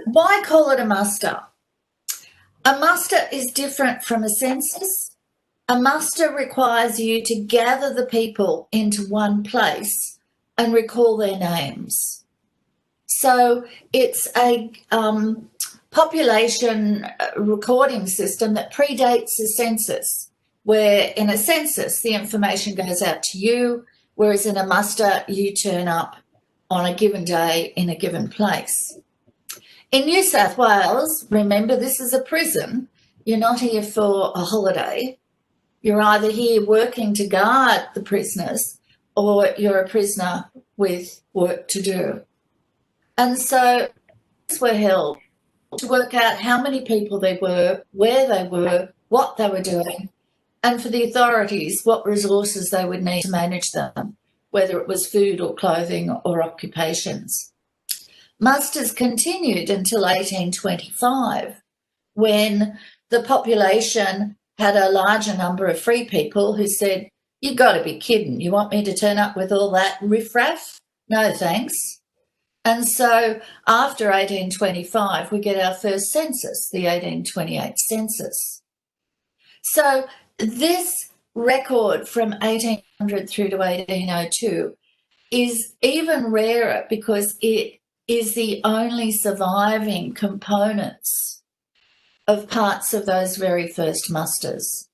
Why call it a muster? A muster is different from a census. A muster requires you to gather the people into one place and recall their names. So it's a population recording system that predates the census, where in a census the information goes out to you, whereas in a muster you turn up on a given day in a given place. In New South Wales, remember, this is a prison. You're not here for a holiday. You're either here working to guard the prisoners or you're a prisoner with work to do. And so we're held to work out how many people there were, where they were, what they were doing, and for the authorities, what resources they would need to manage them, whether it was food or clothing or occupations. Musters continued until 1825, when the population had a larger number of free people who said, "You've got to be kidding. You want me to turn up with all that riffraff? No, thanks." And so after 1825, we get our first census, the 1828 census. So this record from 1800 through to 1802 is even rarer because it is the only surviving components of parts of those very first musters.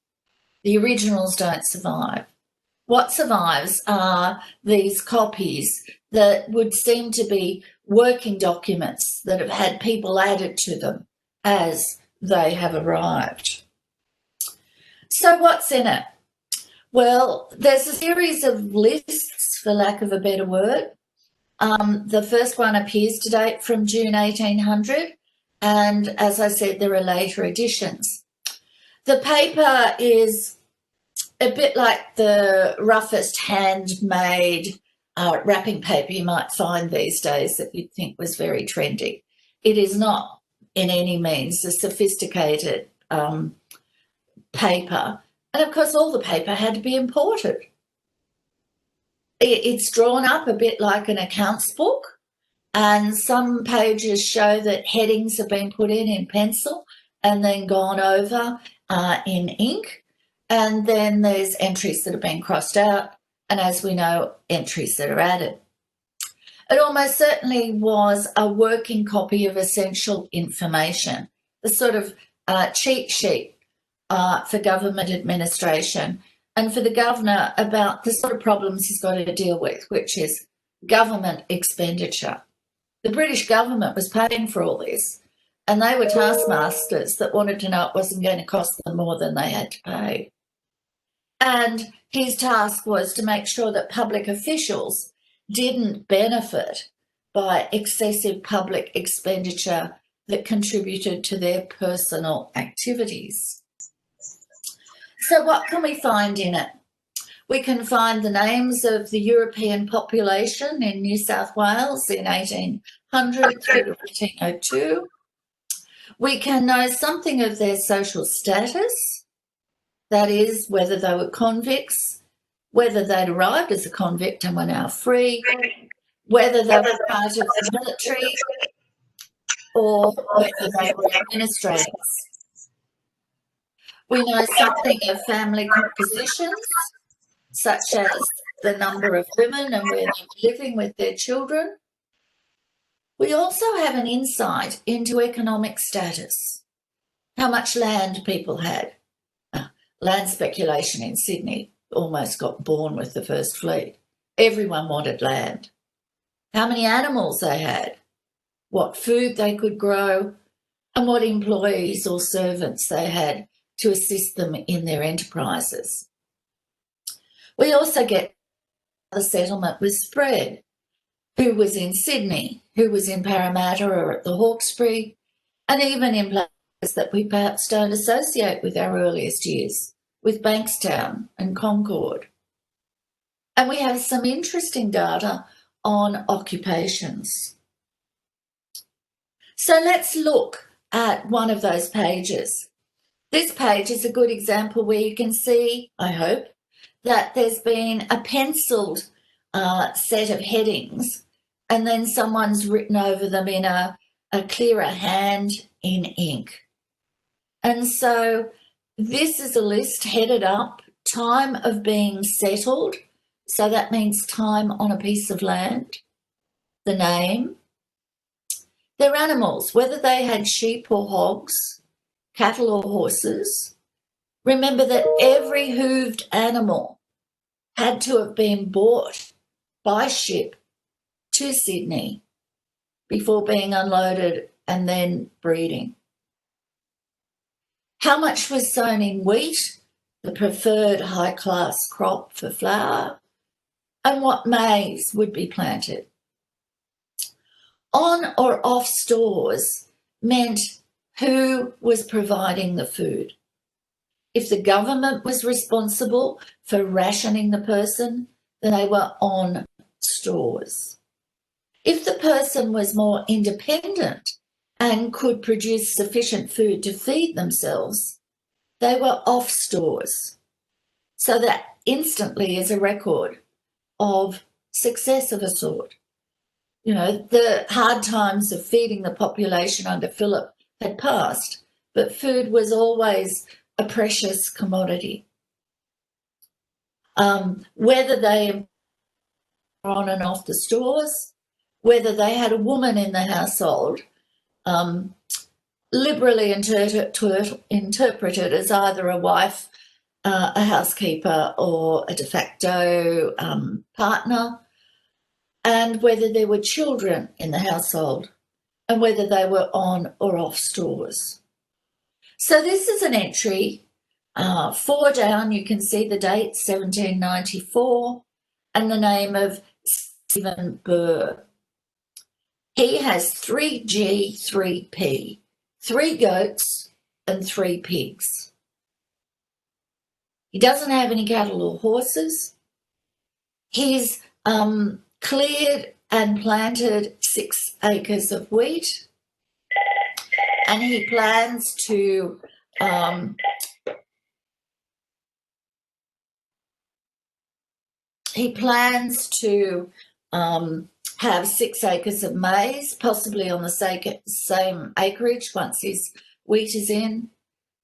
The originals don't survive. What survives are these copies that would seem to be working documents that have had people added to them as they have arrived. So what's in it? Well, there's a series of lists, for lack of a better word. The first one appears to date from June 1800, and as I said, there are later editions. The paper is a bit like the roughest handmade wrapping paper you might find these days that you'd think was very trendy. It is not in any means a sophisticated paper. And of course, all the paper had to be imported. It's drawn up a bit like an accounts book, and some pages show that headings have been put in pencil and then gone over in ink. And then there's entries that have been crossed out, and as we know, entries that are added. It almost certainly was a working copy of essential information, the sort of cheat sheet for government administration and for the governor about the sort of problems he's got to deal with, which is government expenditure. The British government was paying for all this, and they were taskmasters that wanted to know it wasn't going to cost them more than they had to pay. And his task was to make sure that public officials didn't benefit by excessive public expenditure that contributed to their personal activities. So what can we find in it? We can find the names of the European population in New South Wales in 1800 through to 1802. We can know something of their social status, that is, whether they were convicts, whether they'd arrived as a convict and were now free, whether they were part of the military, or whether they were administrators. We know something of family compositions, such as the number of women and where they were living with their children. We also have an insight into economic status, how much land people had. Land speculation in Sydney almost got born with the first fleet. Everyone wanted land. How many animals they had, what food they could grow, and what employees or servants they had to assist them in their enterprises. We also get how the settlement was spread, who was in Sydney, who was in Parramatta or at the Hawkesbury, and even in places that we perhaps don't associate with our earliest years, with Bankstown and Concord. And we have some interesting data on occupations. So let's look at one of those pages. This page is a good example where you can see, I hope, that there's been a penciled set of headings and then someone's written over them in a a clearer hand in ink. And so this is a list headed up, time of being settled. So that means time on a piece of land, the name, their animals, whether they had sheep or hogs, cattle or horses. Remember that every hooved animal had to have been bought by ship to Sydney before being unloaded and then breeding. How much was sown in wheat, the preferred high-class crop for flour, and what maize would be planted. On or off stores meant who was providing the food. If the government was responsible for rationing the person, then they were on stores. If the person was more independent and could produce sufficient food to feed themselves, they were off stores. So that instantly is a record of success of a sort. You know, the hard times of feeding the population under Philip had passed, but food was always a precious commodity. Whether they were on and off the stores, whether they had a woman in the household, liberally interpreted as either a wife, a housekeeper, or a de facto partner, and whether there were children in the household, and whether they were on or off stores. So this is an entry. 4 down, you can see the date, 1794, and the name of Stephen Burr. He has 3G, 3P, 3 goats and 3 pigs. He doesn't have any cattle or horses. He's cleared and planted 6 acres of wheat, and he plans to have 6 acres of maize, possibly on the same acreage once his wheat is in.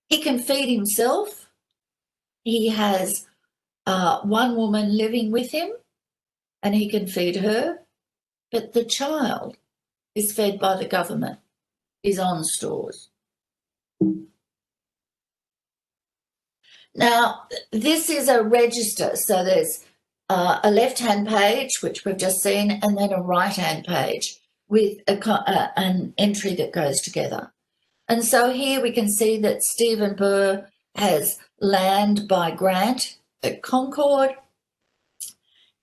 He can feed himself. He has 1 woman living with him, and he can feed her, but the child is fed by the government, is on stores. Now, this is a register, so there's a left-hand page, which we've just seen, and then a right-hand page with an entry that goes together. And so here we can see that Stephen Burr has land by grant at Concord.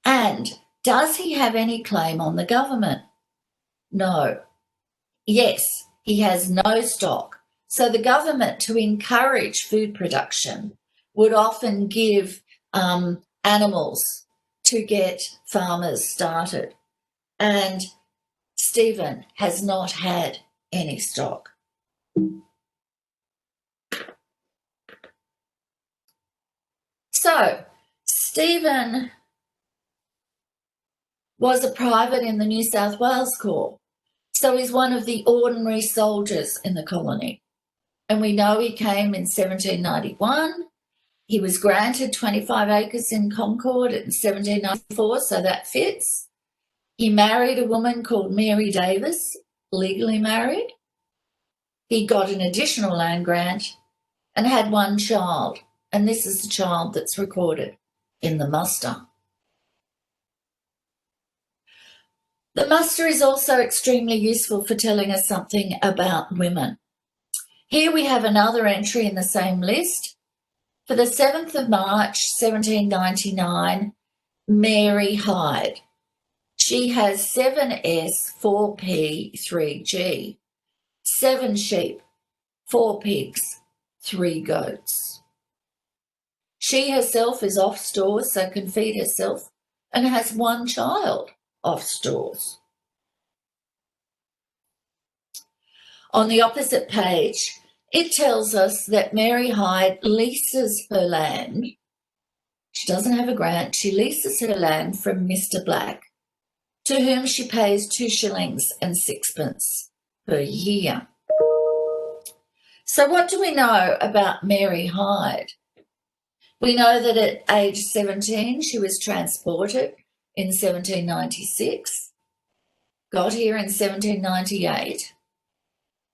And does he have any claim on the government? No. Yes, he has no stock. So the government, to encourage food production, would often give animals to get farmers started. And Stephen has not had any stock. So Stephen was a private in the New South Wales Corps. So he's one of the ordinary soldiers in the colony. And we know he came in 1791. He was granted 25 acres in Concord in 1794, so that fits. He married a woman called Mary Davis, legally married. He got an additional land grant and had 1 child, and this is the child that's recorded in the muster. The muster is also extremely useful for telling us something about women. Here we have another entry in the same list. For the 7th of March, 1799, Mary Hyde. She has 7S, 4P, 3G, 7 sheep, 4 pigs, 3 goats. She herself is off stores, so can feed herself, and has 1 child off stores. On the opposite page, it tells us that Mary Hyde leases her land. She doesn't have a grant. She leases her land from Mr. Black, to whom she pays 2 shillings and 6pence per year. So what do we know about Mary Hyde? We know that at age 17 she was transported in 1796, got here in 1798,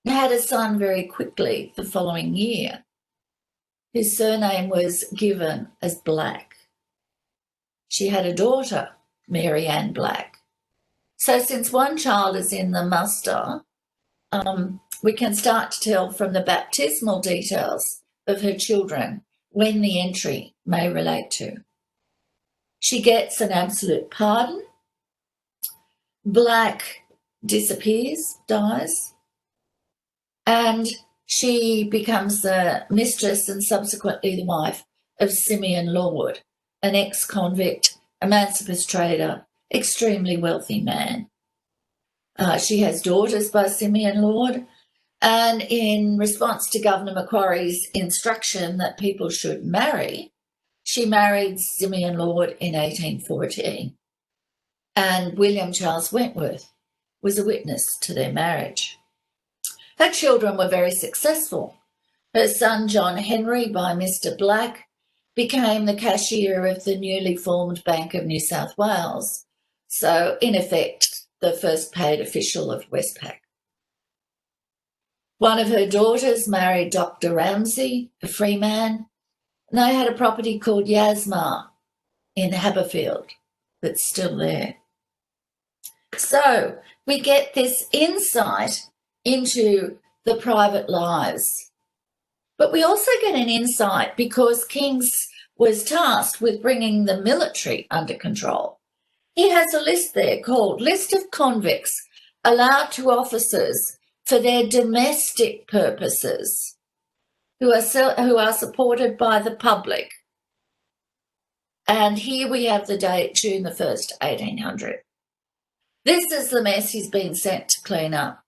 and had a son very quickly the following year. His surname was given as Black. She had a daughter, Mary Ann Black. So since one child is in the muster, we can start to tell from the baptismal details of her children when the entry may relate to. She gets an absolute pardon. Black disappears, dies, and she becomes the mistress and subsequently the wife of Simeon Lord, an ex-convict, emancipist trader, extremely wealthy man. She has daughters by Simeon Lord, and in response to Governor Macquarie's instruction that people should marry, she married Simeon Lord in 1814, and William Charles Wentworth was a witness to their marriage. Her children were very successful. Her son, John Henry, by Mr. Black, became the cashier of the newly formed Bank of New South Wales, so in effect, the first paid official of Westpac. One of her daughters married Dr. Ramsay, a free man, and they had a property called Yasmar in Haberfield that's still there. So we get this insight into the private lives. But we also get an insight because Kings was tasked with bringing the military under control. He has a list there called List of Convicts allowed to officers for their domestic purposes who are supported by the public. And here we have the date, June the 1st, 1800. This is the mess he's been sent to clean up.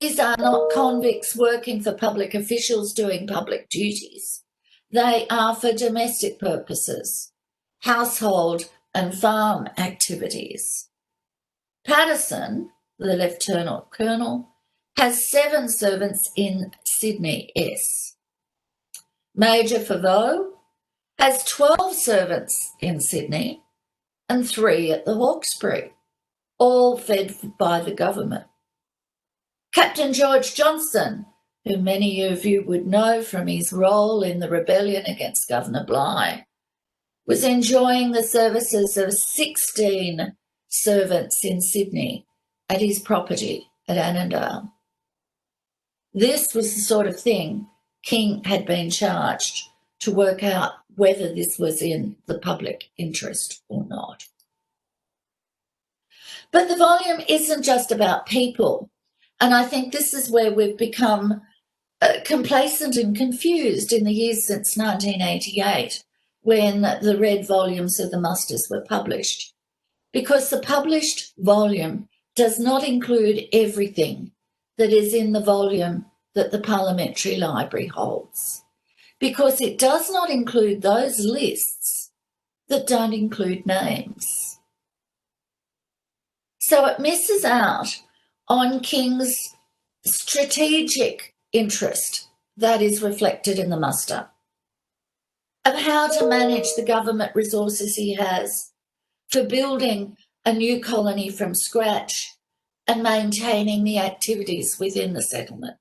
These are not convicts working for public officials doing public duties. They are for domestic purposes, household and farm activities. Patterson, the Lieutenant Colonel, has 7 servants in Sydney S. Major Favreau has 12 servants in Sydney and 3 at the Hawkesbury, all fed by the government. Captain George Johnson, who many of you would know from his role in the rebellion against Governor Bligh, was enjoying the services of 16 servants in Sydney at his property at Annandale. This was the sort of thing King had been charged to work out whether this was in the public interest or not. But the volume isn't just about people, and I think this is where we've become complacent and confused in the years since 1988, when the red volumes of the musters were published, because the published volume does not include everything that is in the volume that the Parliamentary Library holds, because it does not include those lists that don't include names. So it misses out on King's strategic interest that is reflected in the muster, of how to manage the government resources he has for building a new colony from scratch and maintaining the activities within the settlement.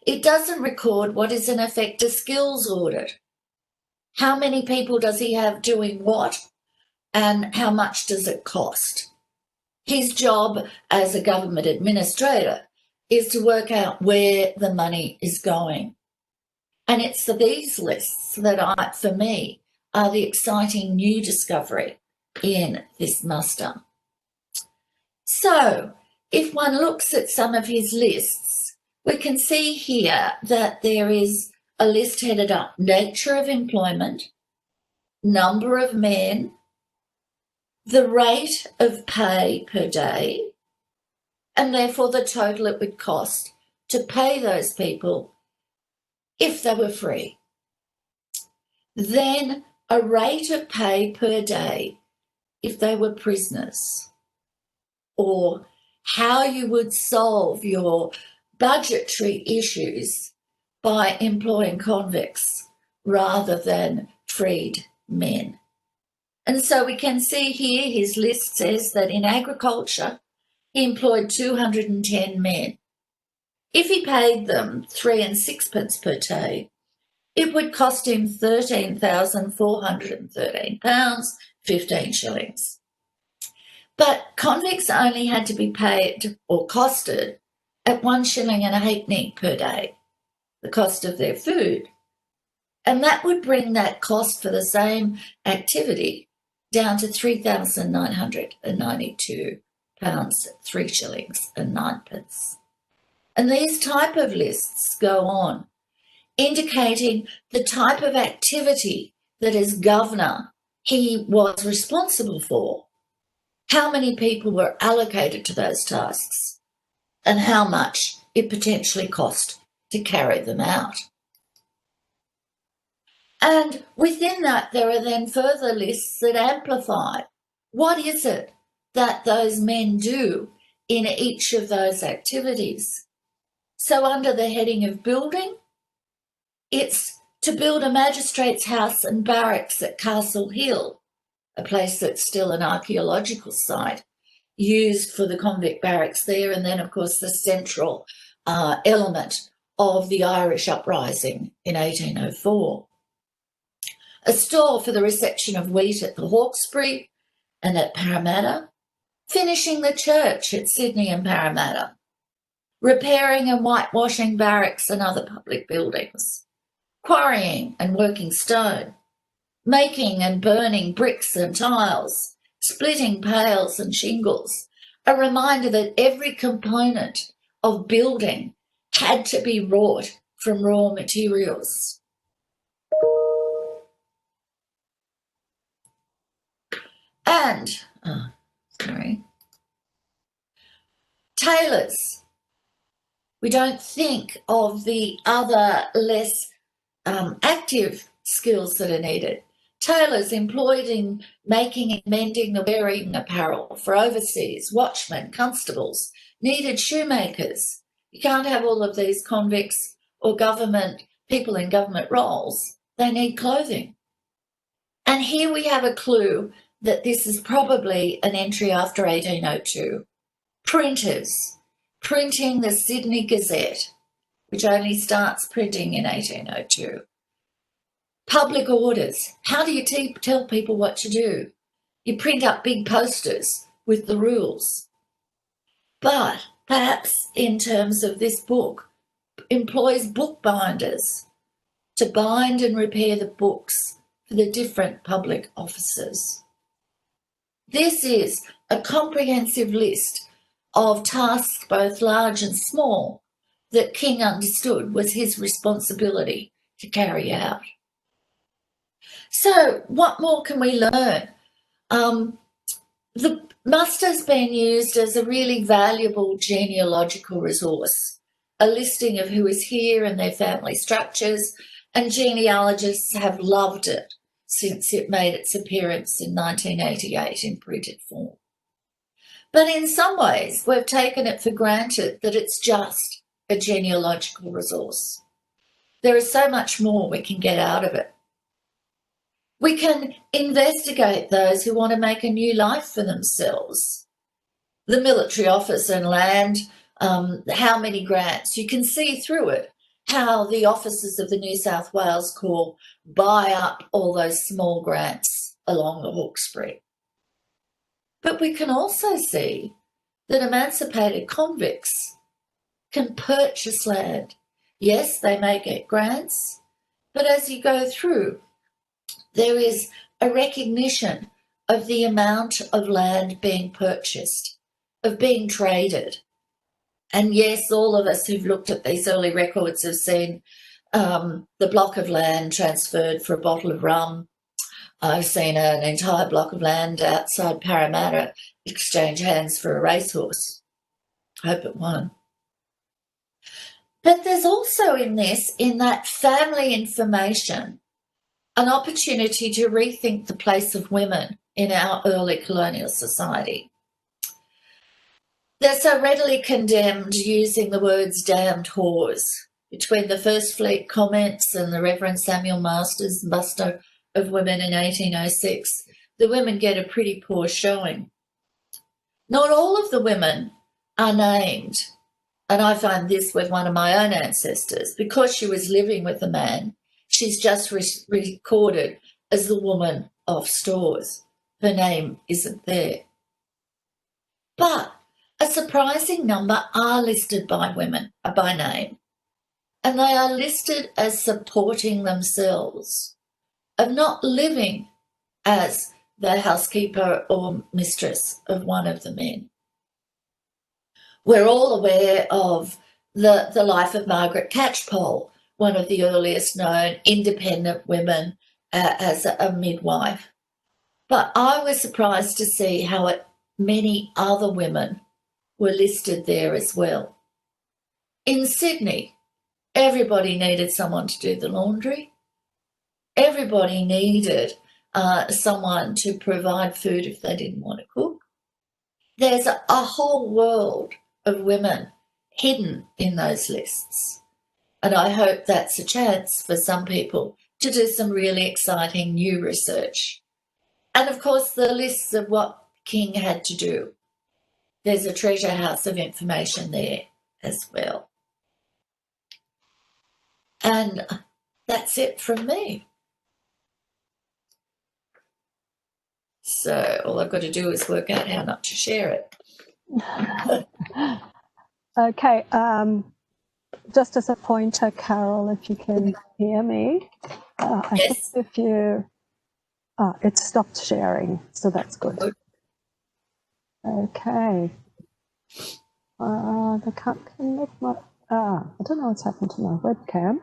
It doesn't record what is in effect a skills audit. How many people does he have doing what, and how much does it cost? His job as a government administrator is to work out where the money is going. And it's these lists that, for me, are the exciting new discovery in this muster. So, if one looks at some of his lists, we can see here that there is a list headed up nature of employment, number of men, the rate of pay per day, and therefore the total it would cost to pay those people if they were free. Then a rate of pay per day if they were prisoners, or how you would solve your budgetary issues by employing convicts rather than freed men. And so we can see here his list says that in agriculture, he employed 210 men. If he paid them 3 and 6pence per day, it would cost him £13,413, 15 shillings. But convicts only had to be paid or costed at 1 shilling and a halfpenny per day, the cost of their food. And that would bring that cost for the same activity down to £3,992, 3 shillings and 9pence. And these type of lists go on, indicating the type of activity that as governor he was responsible for, how many people were allocated to those tasks, and how much it potentially cost to carry them out. And within that, there are then further lists that amplify what is it that those men do in each of those activities. So under the heading of building, it's to build a magistrate's house and barracks at Castle Hill, a place that's still an archaeological site, used for the convict barracks there, and then, of course, the central element of the Irish uprising in 1804. A store for the reception of wheat at the Hawkesbury and at Parramatta, finishing the church at Sydney and Parramatta, repairing and whitewashing barracks and other public buildings, quarrying and working stone, making and burning bricks and tiles, splitting pails and shingles, a reminder that every component of building had to be wrought from raw materials. And, tailors. We don't think of the other less active skills that are needed. Tailors employed in making and mending the wearing apparel for overseas, watchmen, constables, needed shoemakers. You can't have all of these convicts or government people in government roles. They need clothing. And here we have a clue that this is probably an entry after 1802. Printers, printing the Sydney Gazette, which only starts printing in 1802. Public orders. How do you tell people what to do? You print up big posters with the rules. But perhaps in terms of this book, employs bookbinders to bind and repair the books for the different public offices. This is a comprehensive list of tasks, both large and small, that King understood was his responsibility to carry out. So what more can we learn? The muster's been used as a really valuable genealogical resource, a listing of who is here and their family structures, and genealogists have loved it since it made its appearance in 1988 in printed form. But in some ways, we've taken it for granted that it's just a genealogical resource. There is so much more we can get out of it. We can investigate those who want to make a new life for themselves. The military office and land, how many grants. You can see through it how the officers of the New South Wales Corps buy up all those small grants along the Hawkesbury. But we can also see that emancipated convicts can purchase land. Yes, they may get grants, but as you go through, there is a recognition of the amount of land being purchased, of being traded. And yes, all of us who've looked at these early records have seen the block of land transferred for a bottle of rum. I've seen an entire block of land outside Parramatta exchange hands for a racehorse. Hope it won. But there's also in that family information, an opportunity to rethink the place of women in our early colonial society. They're so readily condemned using the words damned whores. Between the First Fleet comments and the Reverend Samuel Masters' muster of women in 1806, the women get a pretty poor showing. Not all of the women are named, and I find this with one of my own ancestors. Because she was living with a man, she's just recorded as the woman of stores. Her name isn't there. But a surprising number are listed by women, by name, and they are listed as supporting themselves, of not living as the housekeeper or mistress of one of the men. We're all aware of the life of Margaret Catchpole, one of the earliest known independent women as a midwife. But I was surprised to see how many other women were listed there as well. In Sydney, everybody needed someone to do the laundry. Everybody needed someone to provide food if they didn't want to cook. There's a whole world of women hidden in those lists. And I hope that's a chance for some people to do some really exciting new research. And of course, the lists of what King had to do. There's a treasure house of information there as well. And that's it from me. So all I've got to do is work out how not to share it. Okay, just as a pointer, Carol, if you can hear me. I think if you, it stopped sharing, so that's good. Okay. I can't connect my, I don't know what's happened to my webcam.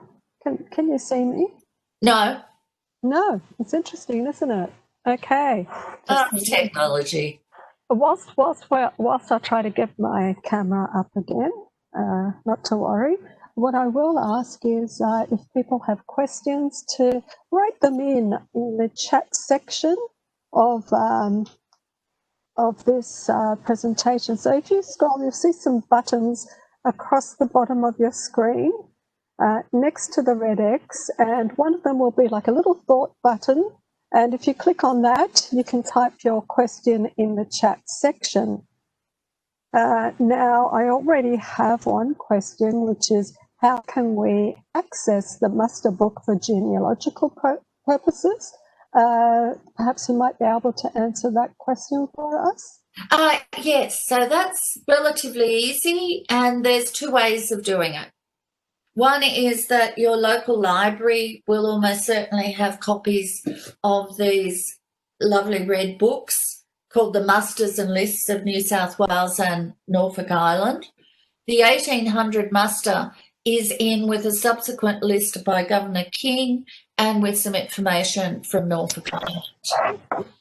Can you see me? No. No, it's interesting, isn't it? Okay. Technology. Whilst I try to get my camera up again, not to worry, what I will ask is if people have questions to write them in the chat section of this presentation. So if you scroll, you'll see some buttons across the bottom of your screen next to the red X, and one of them will be like a little thought button. And if you click on that, you can type your question in the chat section. Now, I already have one question, which is, how can we access the muster book for genealogical purposes? Perhaps you might be able to answer that question for us. Yes, so that's relatively easy, and there's two ways of doing it. One is that your local library will almost certainly have copies of these lovely red books called the Musters and Lists of New South Wales and Norfolk Island. The 1800 muster is in with a subsequent list by Governor King and with some information from Norfolk Island.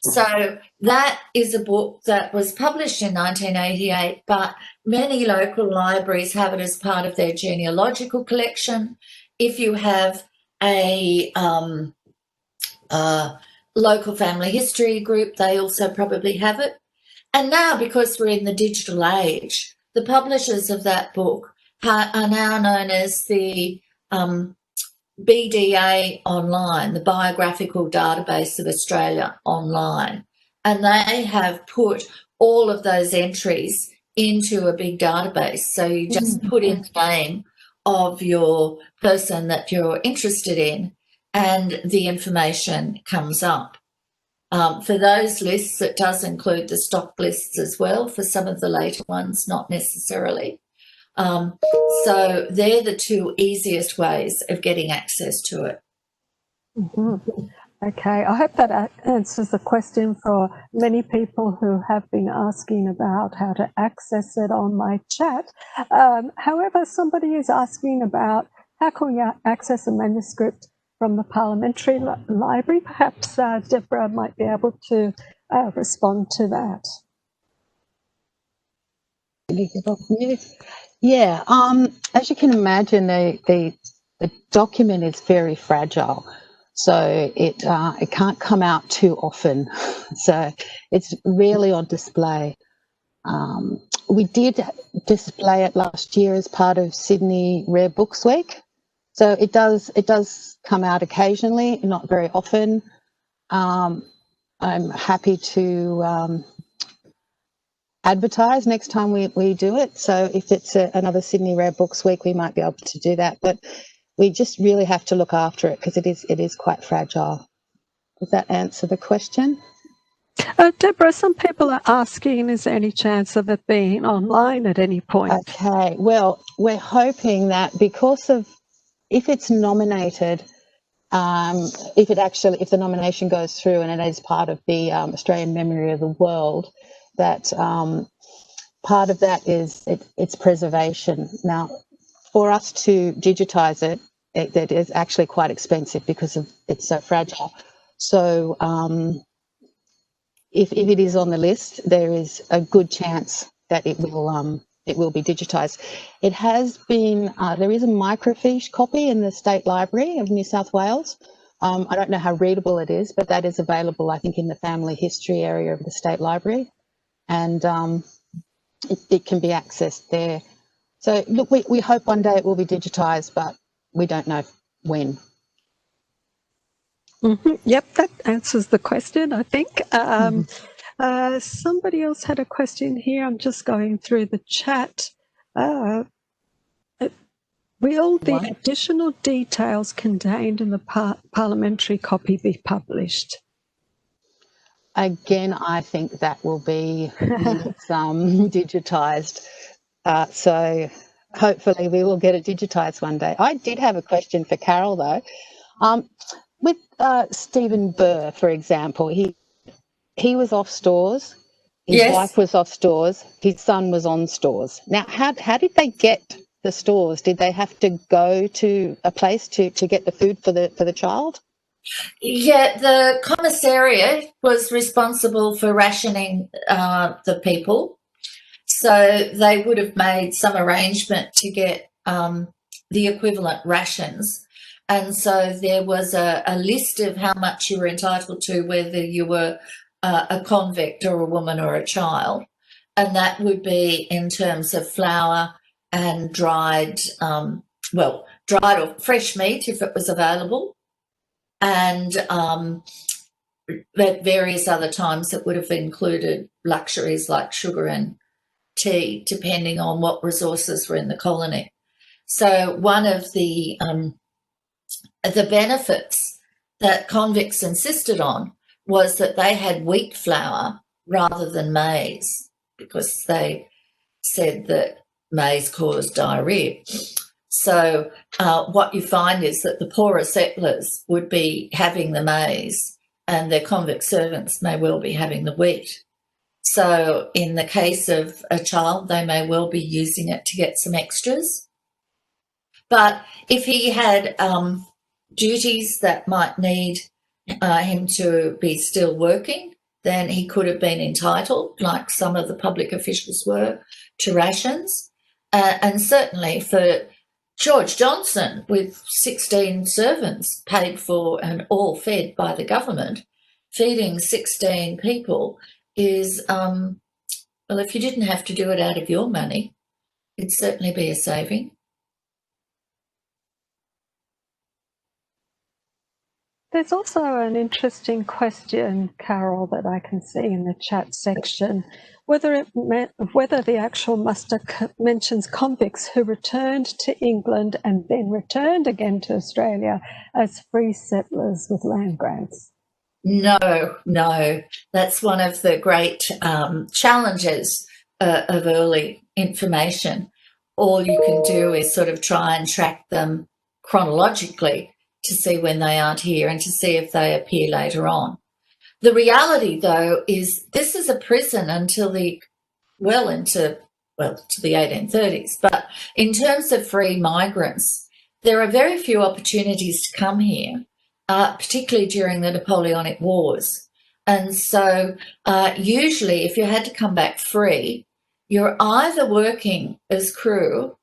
So that is a book that was published in 1988, but many local libraries have it as part of their genealogical collection. If you have a local family history group, they also probably have it. And now, because we're in the digital age, the publishers of that book are now known as the BDA Online, the Biographical Database of Australia Online. And they have put all of those entries into a big database. So you just put in the name of your person that you're interested in and the information comes up. For those lists, it does include the stock lists as well. For some of the later ones, not necessarily. So they're the two easiest ways of getting access to it. Okay, I hope that answers the question for many people who have been asking about how to access it on my chat. However, somebody is asking about how can we access a manuscript from the Parliamentary Library. Perhaps Deborah might be able to respond to that. Yeah, as you can imagine, the document is very fragile, so it can't come out too often. So it's really on display we did display it last year as part of Sydney Rare Books Week. So it does come out occasionally, not very often. I'm happy to advertise next time we do it. So if it's another Sydney Rare Books Week, we might be able to do that. But we just really have to look after it because it is quite fragile. Does that answer the question? Deborah, some people are asking, is there any chance of it being online at any point? Okay, well, we're hoping that because of, if it's nominated, if the nomination goes through and it is part of the Australian Memory of the World, that part of that is its preservation. Now, for us to digitise it, it is actually quite expensive because it's so fragile. So if it is on the list, there is a good chance that it will be digitised. It has been, there is a microfiche copy in the State Library of New South Wales. I don't know how readable it is, but that is available, I think, in the family history area of the State Library, and it can be accessed there. So look, we hope one day it will be digitised, but we don't know when. Yep, that answers the question, I think. Somebody else had a question here. I'm just going through the chat. Will the additional details contained in the parliamentary copy be published? Again, I think that will be when it's digitised. So hopefully we will get it digitised one day. I did have a question for Carol, though. With Stephen Burr, for example, he was off stores, his wife was off stores, his son was on stores. Now, how did they get the stores? Did they have to go to a place to get the food for the child? Yeah, the commissariat was responsible for rationing the people. So they would have made some arrangement to get the equivalent rations. And so there was a list of how much you were entitled to, whether you were a convict or a woman or a child. And that would be in terms of flour and dried or fresh meat if it was available. And at various other times it would have included luxuries like sugar and tea, depending on what resources were in the colony. So one of the benefits that convicts insisted on was that they had wheat flour rather than maize, because they said that maize caused diarrhoea. So what you find is that the poorer settlers would be having the maize and their convict servants may well be having the wheat. So in the case of a child, they may well be using it to get some extras. But if he had duties that might need him to be still working, then he could have been entitled, like some of the public officials were, to rations. And certainly for George Johnson, with 16 servants paid for and all fed by the government, feeding 16 people is, well, if you didn't have to do it out of your money, it'd certainly be a saving. There's also an interesting question, Carol, that I can see in the chat section, whether the actual muster mentions convicts who returned to England and then returned again to Australia as free settlers with land grants. No. That's one of the great challenges of early information. All you can do is sort of try and track them chronologically to see when they aren't here and to see if they appear later on. The reality, though, is this is a prison until to the 1830s. But in terms of free migrants, there are very few opportunities to come here, particularly during the Napoleonic Wars. And so usually if you had to come back free, you're either working as crew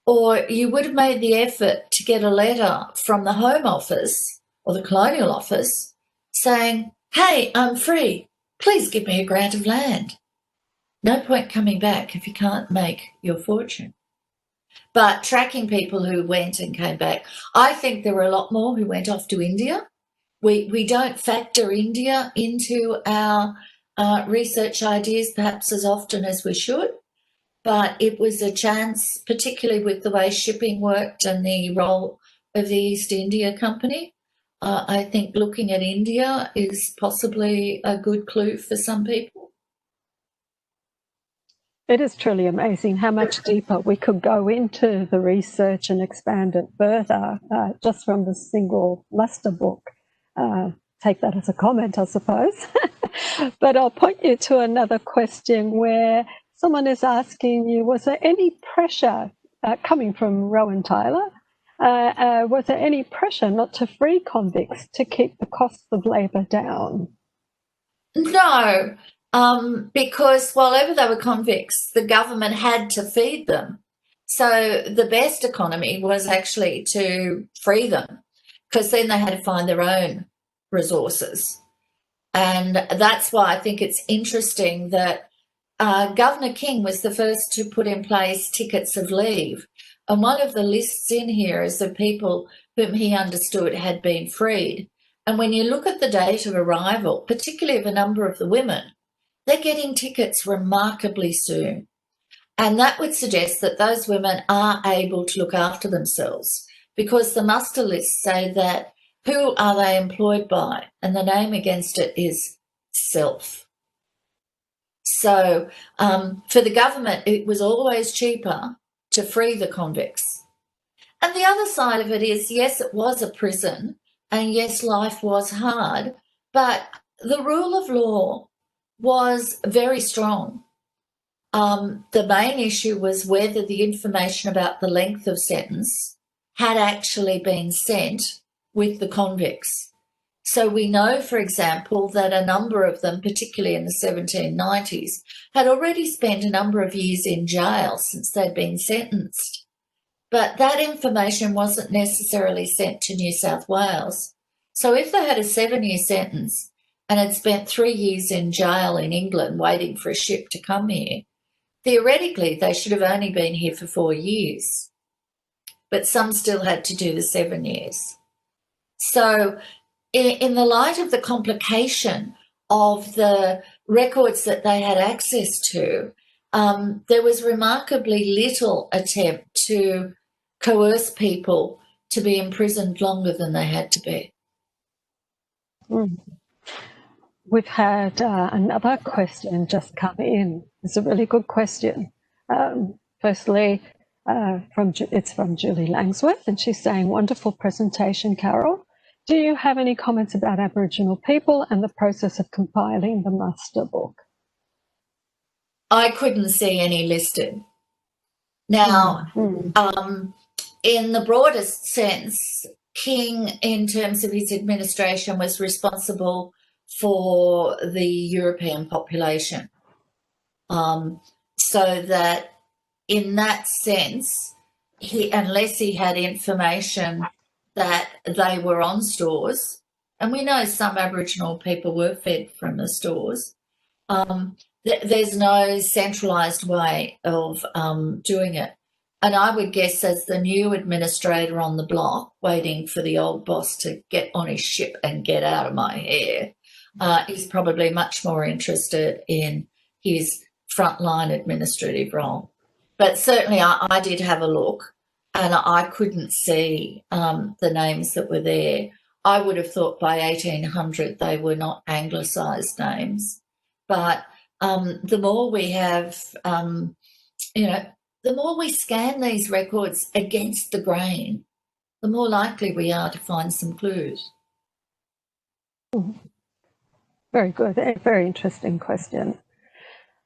or you would have made the effort to get a letter from the Home Office or the Colonial Office saying, hey, I'm free, please give me a grant of land. No point coming back if you can't make your fortune. But tracking people who went and came back, I think there were a lot more who went off to India. We don't factor India into our research ideas perhaps as often as we should, but it was a chance, particularly with the way shipping worked and the role of the East India Company. I think looking at India is possibly a good clue for some people. It is truly amazing how much deeper we could go into the research and expand it further just from the single muster book. Take that as a comment, I suppose. But I'll point you to another question where someone is asking you, was there any pressure coming from Rowan Tyler? Was there any pressure not to free convicts to keep the costs of labour down? No, because while ever they were convicts, the government had to feed them. So the best economy was actually to free them, because then they had to find their own resources. And that's why I think it's interesting that Governor King was the first to put in place tickets of leave. And one of the lists in here is the people whom he understood had been freed. And when you look at the date of arrival, particularly of a number of the women, they're getting tickets remarkably soon. And that would suggest that those women are able to look after themselves, because the muster lists say that who are they employed by? And the name against it is self. So for the government, it was always cheaper to free the convicts. And the other side of it is, yes, it was a prison, and yes, life was hard, but the rule of law was very strong. The main issue was whether the information about the length of sentence had actually been sent with the convicts. So we know, for example, that a number of them, particularly in the 1790s, had already spent a number of years in jail since they'd been sentenced. But that information wasn't necessarily sent to New South Wales. So if they had a 7-year sentence and had spent 3 years in jail in England waiting for a ship to come here, theoretically they should have only been here for 4 years. But some still had to do the 7 years. So in the light of the complication of the records that they had access to, there was remarkably little attempt to coerce people to be imprisoned longer than they had to be. We've had another question just come in. It's a really good question. Firstly, it's from Julie Langsworth, and she's saying, wonderful presentation, Carol. Do you have any comments about Aboriginal people and the process of compiling the muster book? I couldn't see any listed. Now, in the broadest sense, King, in terms of his administration, was responsible for the European population. So that in that sense, unless he had information that they were on stores, and we know some Aboriginal people were fed from the stores, there's no centralised way of doing it. And I would guess, as the new administrator on the block, waiting for the old boss to get on his ship and get out of my hair, he's probably much more interested in his frontline administrative role. But certainly I did have a look, and I couldn't see the names that were there. I would have thought by 1800 they were not anglicised names. But the more we have, the more we scan these records against the grain, the more likely we are to find some clues. Very good. A very interesting question.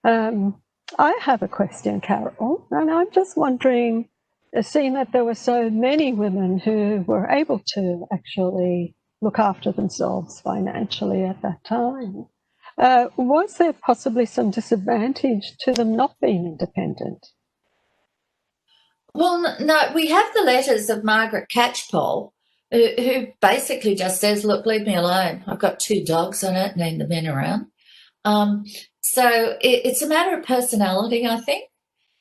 I have a question, Carol, and I'm just wondering, seeing that there were so many women who were able to actually look after themselves financially at that time, was there possibly some disadvantage to them not being independent? Well, no, we have the letters of Margaret Catchpole, who basically just says, look, leave me alone. I've got 2 dogs. I don't need the men around. So it's a matter of personality, I think,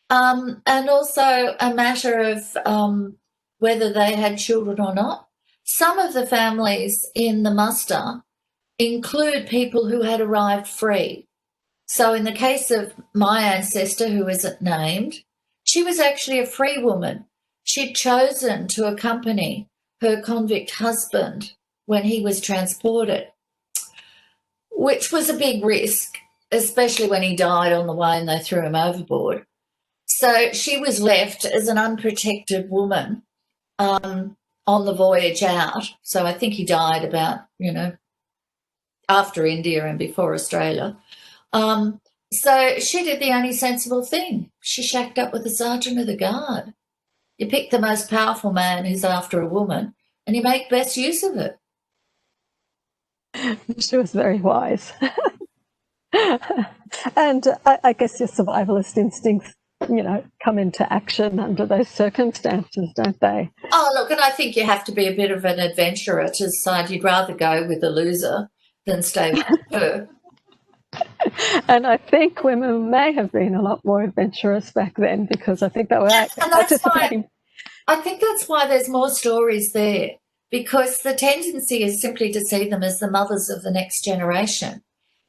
and also a matter of whether they had children or not. Some of the families in the muster include people who had arrived free. So in the case of my ancestor, who isn't named, she was actually a free woman. She'd chosen to accompany her convict husband when he was transported, which was a big risk, especially when he died on the way and they threw him overboard. So she was left as an unprotected woman on the voyage out. So I think he died about, after India and before Australia. So she did the only sensible thing. She shacked up with the sergeant of the guard. You pick the most powerful man who's after a woman and you make best use of it. She was very wise. And I guess your survivalist instincts, come into action under those circumstances, don't they? Oh, look, and I think you have to be a bit of an adventurer to decide you'd rather go with a loser than stay with her. And I think women may have been a lot more adventurous back then, because I think they were participating. I think that's why there's more stories there, because the tendency is simply to see them as the mothers of the next generation.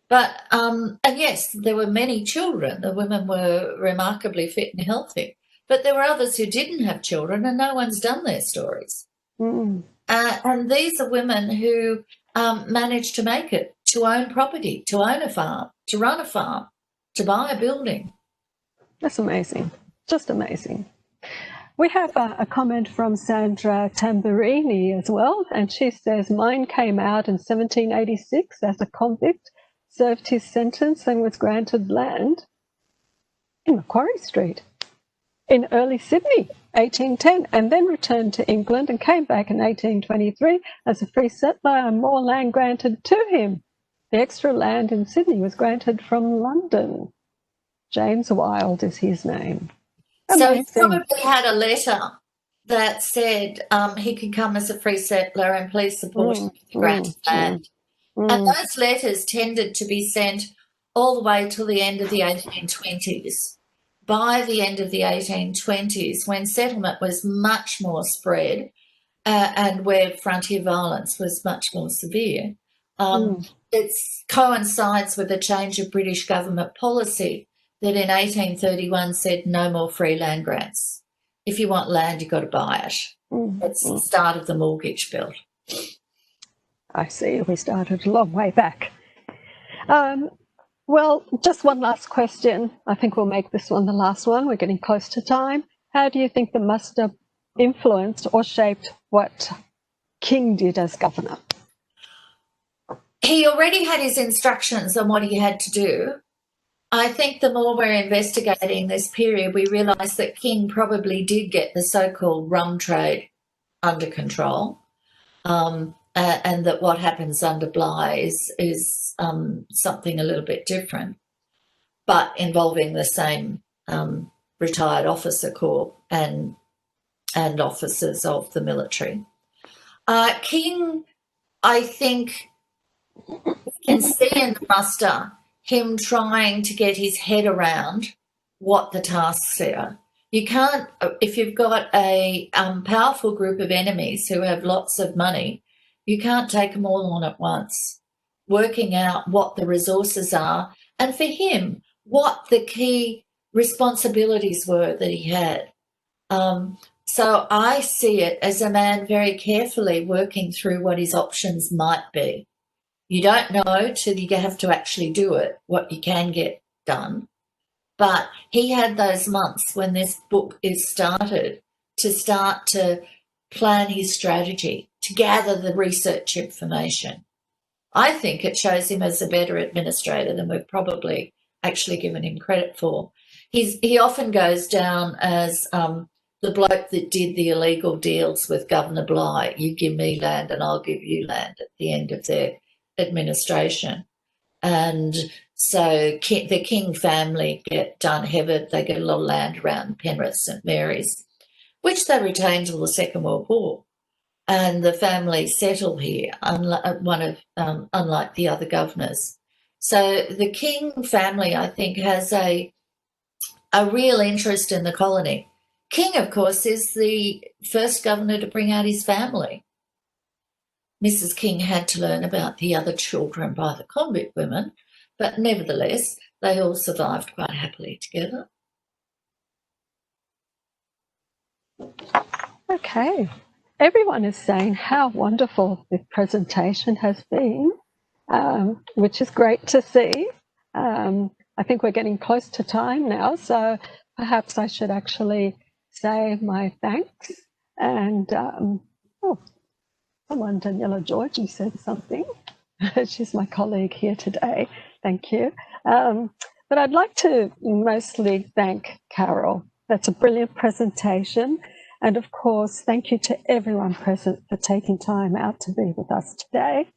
But, and yes, there were many children. The women were remarkably fit and healthy. But there were others who didn't have children and no one's done their stories. Mm. And these are women who managed to make it, to own property, to own a farm, to run a farm, to buy a building. That's amazing. Just amazing. We have a comment from Sandra Tamburini as well, and she says, mine came out in 1786 as a convict, served his sentence and was granted land in Macquarie Street in early Sydney, 1810, and then returned to England and came back in 1823 as a free settler and more land granted to him. The extra land in Sydney was granted from London. James Wilde is his name. Amazing. So he probably had a letter that said he could come as a free settler and please support him with granted land. And those letters tended to be sent all the way till the end of the 1820s. By the end of the 1820s, when settlement was much more spread and where frontier violence was much more severe, it coincides with a change of British government policy that in 1831 said no more free land grants. If you want land, you've got to buy it. It's the start of the mortgage bill. I see. We started a long way back. Well, just one last question. I think we'll make this one the last one. We're getting close to time. How do you think the muster influenced or shaped what King did as governor? He already had his instructions on what he had to do. I think the more we're investigating this period, we realise that King probably did get the so-called rum trade under control. And that what happens under Bligh is something a little bit different, but involving the same retired officer corps and officers of the military. King, I think, can see in the muster him trying to get his head around what the tasks are. You can't, if you've got a powerful group of enemies who have lots of money, you can't take them all on at once. Working out what the resources are, and for him, what the key responsibilities were that he had. So I see it as a man very carefully working through what his options might be. You don't know till you have to actually do it, what you can get done. But he had those months when this book is started to start to plan his strategy, to gather the research information. I think it shows him as a better administrator than we've probably actually given him credit for. He often goes down as the bloke that did the illegal deals with Governor Bligh. You give me land and I'll give you land at the end of their administration. And so the King family get done heavy. They get a lot of land around Penrith, St Mary's, which they retained till the Second World War. And the family settle here, unlike the other governors. So the King family, I think, has a real interest in the colony. King, of course, is the first governor to bring out his family. Mrs. King had to learn about the other children by the convict women, but nevertheless, they all survived quite happily together. Okay. Everyone is saying how wonderful the presentation has been, which is great to see. I think we're getting close to time now, so perhaps I should actually say my thanks. And someone, Daniela Georgie, said something. She's my colleague here today. Thank you. But I'd like to mostly thank Carol. That's a brilliant presentation. And of course, thank you to everyone present for taking time out to be with us today.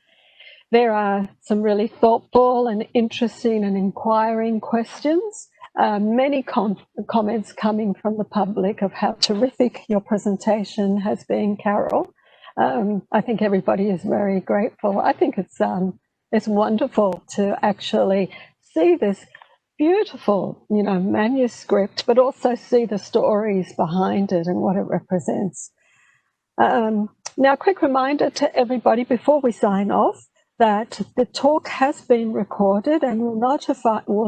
There are some really thoughtful and interesting and inquiring questions. Many comments coming from the public of how terrific your presentation has been, Carol. I think everybody is very grateful. I think it's wonderful to actually see this beautiful, manuscript, but also see the stories behind it and what it represents. Now, a quick reminder to everybody before we sign off that the talk has been recorded and we'll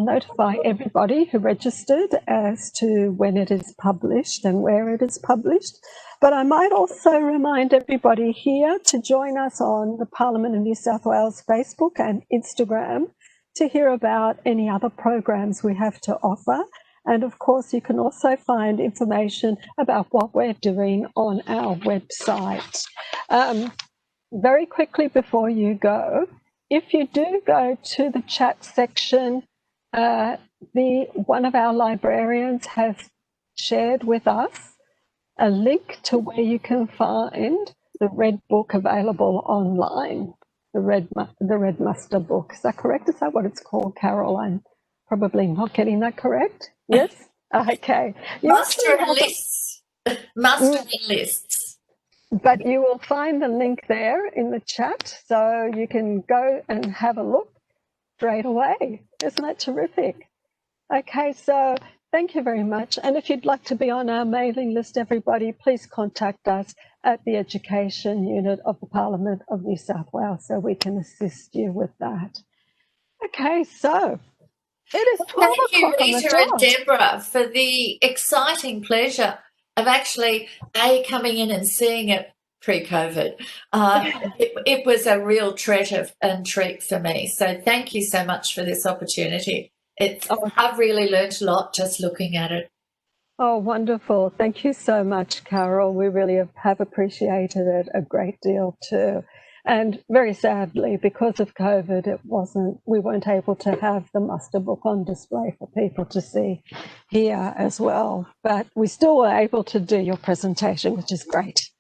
notify everybody who registered as to when it is published and where it is published. But I might also remind everybody here to join us on the Parliament of New South Wales Facebook and Instagram to hear about any other programs we have to offer. And of course, you can also find information about what we're doing on our website. Very quickly before you go, if you do go to the chat section, one of our librarians has shared with us a link to where you can find the Red Book available online, the Red Muster book. Is that correct? Is that what it's called, Carol? I'm probably not getting that correct. Yes? Okay. Mustering lists. But you will find the link there in the chat, so you can go and have a look straight away. Isn't that terrific? Okay, so thank you very much. And if you'd like to be on our mailing list, everybody, please contact us at the Education Unit of the Parliament of New South Wales so we can assist you with that. Okay, so it is 12 Thank you, o'clock on the Rita dot. and Deborah, for the exciting pleasure of actually, coming in and seeing it pre-COVID. It was a real treasure and treat for me. So thank you so much for this opportunity. I've really learned a lot just looking at it. Oh, wonderful. Thank you so much, Carol. We really have appreciated it a great deal too. And very sadly, because of COVID, we weren't able to have the muster book on display for people to see here as well. But we still were able to do your presentation, which is great.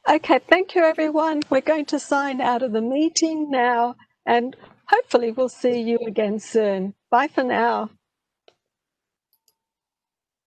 Okay, thank you, everyone. We're going to sign out of the meeting now, and hopefully we'll see you again soon. Bye for now.